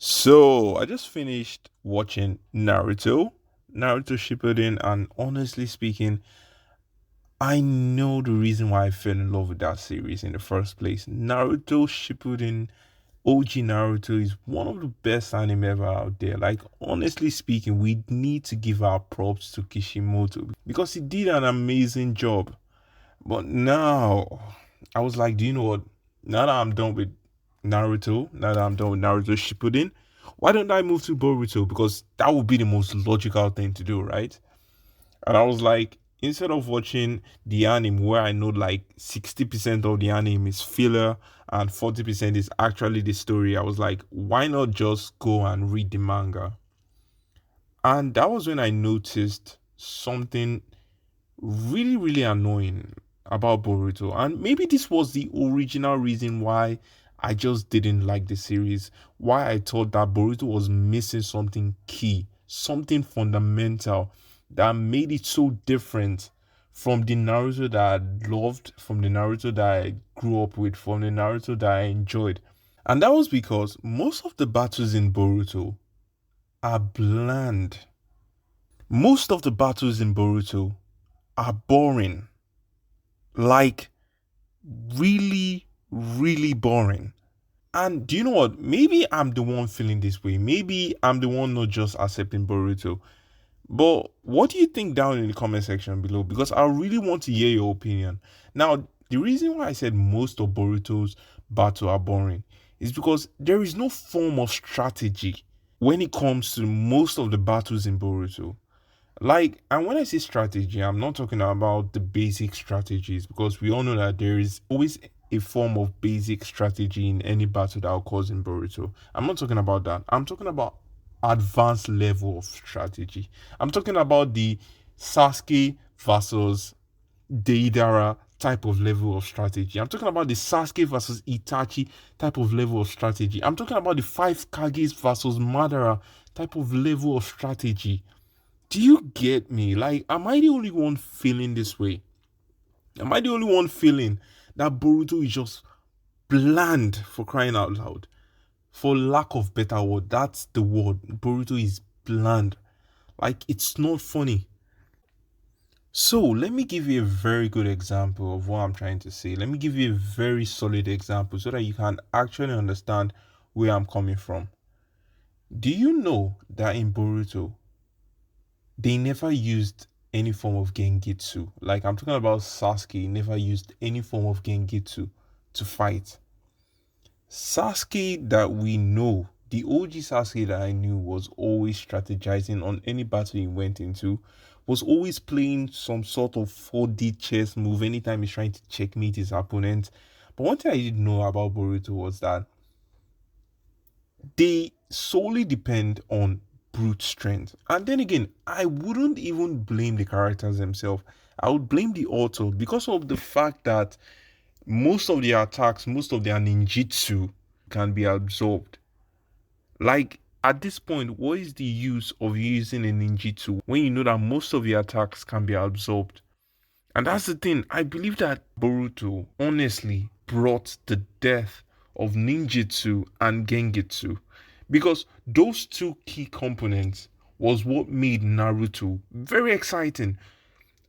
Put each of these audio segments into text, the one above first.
So I just finished watching Naruto Shippuden, and honestly speaking, I know the reason why I fell in love with that series in the first place. Naruto Shippuden, OG Naruto is one of the best anime ever out there. Like honestly speaking, we need to give our props to Kishimoto because he did an amazing job. But now I was like, do you know what? Now that I'm done with now that I'm done with Naruto Shippuden, why don't I move to Boruto? Because that would be the most logical thing to do, right? And I was like, instead of watching the anime where I know like 60% of the anime is filler and 40% is actually the story, I was like, why not just go and read the manga? And that was when I noticed something really annoying about Boruto. And maybe this was the original reason why I just didn't like the series. Why I thought that Boruto was missing something key, something fundamental that made it so different from the Naruto that I loved, from the Naruto that I grew up with, from the Naruto that I enjoyed. And that was because most of the battles in Boruto are bland. Most of the battles in Boruto are boring. Like really boring. And do you know what? Maybe I'm the one feeling this way. Maybe I'm the one not just accepting Boruto. But what do you think down in the comment section below? Because I really want to hear your opinion. Now, the reason why I said most of Boruto's battles are boring is because there is no form of strategy when it comes to most of the battles in Boruto. Like, and when I say strategy, I'm not talking about the basic strategies because we all know that there is always a form of basic strategy in any battle that occurs in Boruto. I'm not talking about that. I'm talking about advanced level of strategy. I'm talking about the Sasuke versus Deidara type of level of strategy. I'm talking about the Sasuke versus Itachi type of level of strategy. I'm talking about the five Kages versus Madara type of level of strategy. Do you get me? Like, am I the only one feeling this way? Am I the only one feeling that Boruto is just bland for crying out loud? For lack of better word, that's the word. Boruto is bland. Like, it's not funny. So, let me give you a very good example of what I'm trying to say. Let me give you a very solid example so that you can actually understand where I'm coming from. Do you know that in Boruto, they never used any form of Genjutsu. Like I'm talking about Sasuke never used any form of Genjutsu to fight. Sasuke that we know, the OG Sasuke that I knew was always strategizing on any battle he went into, was always playing some sort of 4D chess move anytime he's trying to checkmate his opponent. But one thing I didn't know about Boruto was that they solely depend on brute strength. And then again, I wouldn't even blame the characters themselves. I would blame the author because of the fact that most of their attacks, most of their ninjutsu can be absorbed. Like at this point, what is the use of using a ninjutsu when you know that most of your attacks can be absorbed? And that's the thing. I believe that Boruto honestly brought the death of ninjutsu and genjutsu because those two key components was what made Naruto very exciting.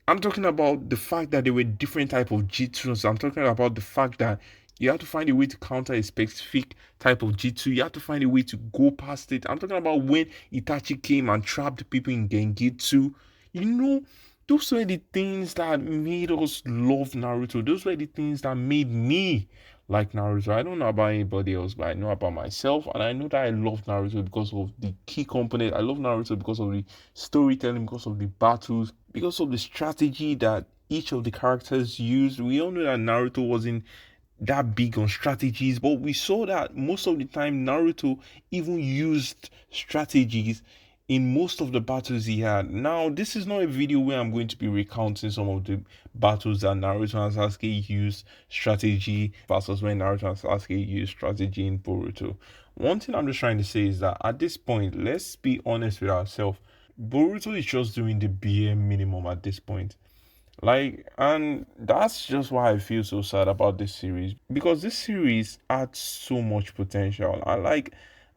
I'm talking about the fact that there were different type of jitsus. I'm talking about the fact that you have to find a way to counter a specific type of jitsu. You have to find a way to go past it. I'm talking about when Itachi came and trapped people in Genjutsu. You know, those were the things that made us love Naruto. Those were the things that made me like Naruto. I don't know about anybody else, but I know about myself, and I know that I love Naruto because of the key component. I love Naruto because of the storytelling, because of the battles, because of the strategy that each of the characters used. We all know that Naruto wasn't that big on strategies, but we saw that most of the time Naruto even used strategies in most of the battles he had. Now, this is not a video where I'm going to be recounting some of the battles that Naruto and Sasuke used strategy versus when Naruto and Sasuke used strategy in Boruto. One thing I'm just trying to say is that at this point, let's be honest with ourselves. Boruto is just doing the bare minimum at this point. Like, and that's just why I feel so sad about this series because this series adds so much potential.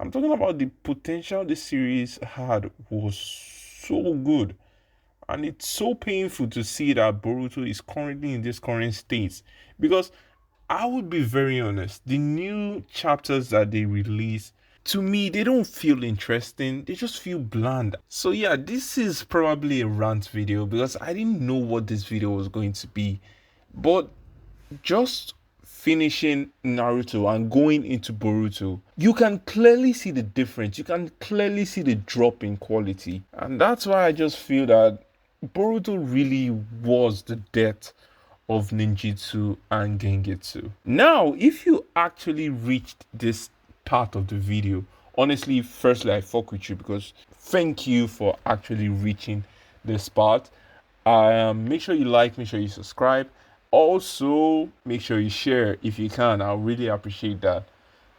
I'm talking about the potential this series had was so good. And it's so painful to see that Boruto is currently in this current state. Because I would be very honest, the new chapters that they release, to me, they don't feel interesting. They just feel bland. So yeah, this is probably a rant video because I didn't know what this video was going to be. But just finishing Naruto and going into Boruto, you can clearly see the difference. You can clearly see the drop in quality. And that's why I just feel that Boruto really was the death of Ninjutsu and Genjutsu. Now, if you actually reached this part of the video, honestly, firstly, I fuck with you because thank you for actually reaching this part. Make sure you like, make sure you subscribe. Also, make sure you share if you can. I'll really appreciate that.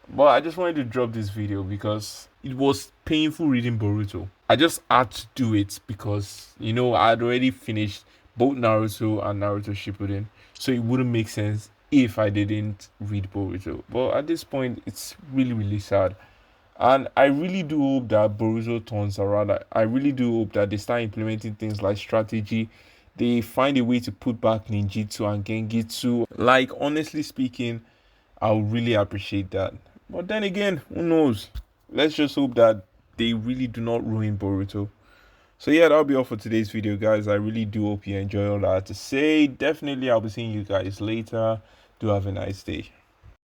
But I just wanted to drop this video because it was painful reading Boruto. I just had to do it because, I'd already finished both Naruto and Naruto Shippuden. So it wouldn't make sense if I didn't read Boruto. But at this point, it's really, really sad. And I really do hope that Boruto turns around. I really do hope that they start implementing things like strategy. They find a way to put back Ninjutsu and Genjutsu. Like, honestly speaking, I would really appreciate that. But then again, who knows? Let's just hope that they really do not ruin Boruto. So yeah, that'll be all for today's video, guys. I really do hope you enjoy all I had to say. Definitely, I'll be seeing you guys later. Do have a nice day.